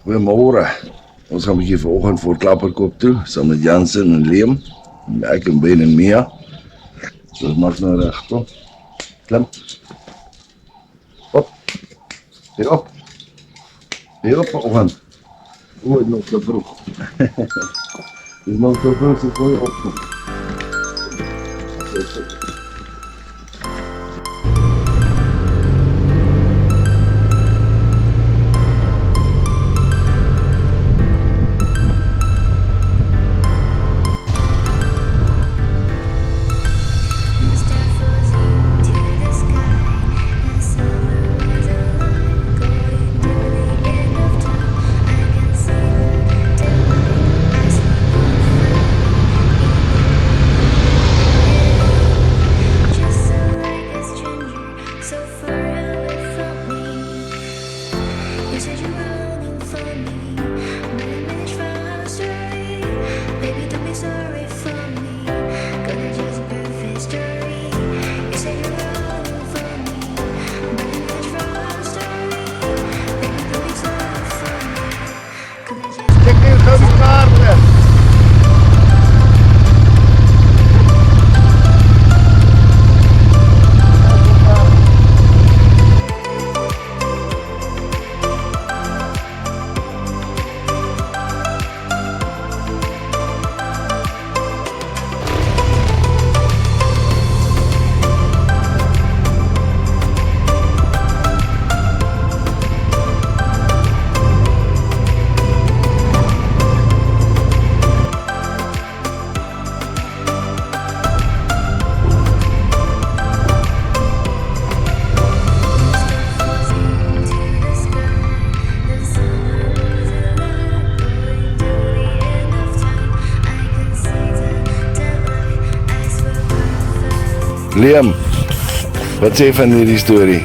Goeiemôre. Ons gaan 'n bietjie vanoggend voor Klapperkop toe, saam met Jansen en Liam. Ek en Ben en Mia. So ons maak nou reg, kom. Klim. Op. Weer op. Weer op vanoggend. O, dit nog te vroeg. Dit is nog te vroeg, so gooi op. Liam, wat sê jy van hierdie storie?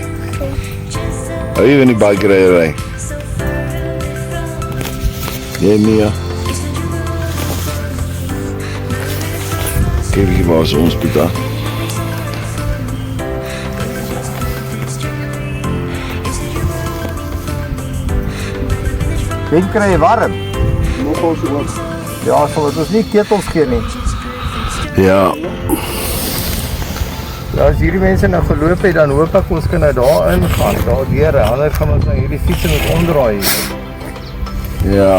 Hou jy van die bikery? Nee, Mia. Kyk hier waar ons Pieter. Dit kry jy warm. Nogal so ook. Ja, sal dit ons nie ketels gee nie. Ja. Ja, as hierdie mense nou geloop het, dan hoop ek ons kan nou daar ingaan, daar deur, anders gaan ons nou hierdie fietsen moet omdraai. Ja.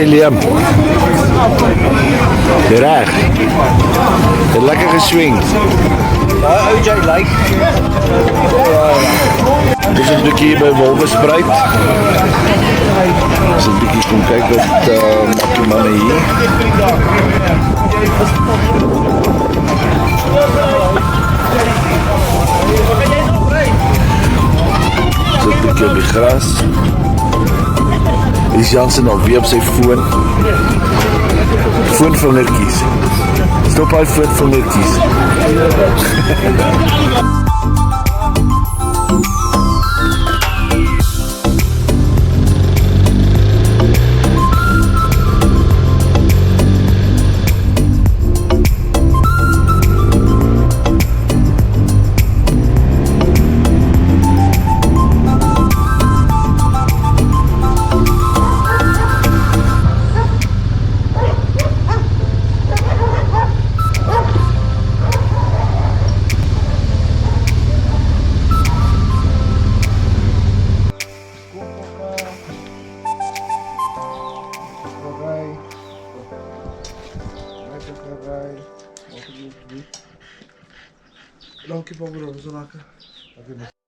Liam. Reg. Het lekker geswing. Daai ou jy lyk. Dis 'n bietjie hier by Wolwesspruit. Ons 'n bietjie kom kyk wat maak die manne hier. Sit 'n bietjie op die gras. Hier is Jansen alweer op sy foon. Foonvingertjies. Stop al foonvingertjies. Dankie, Pablo. So lekker.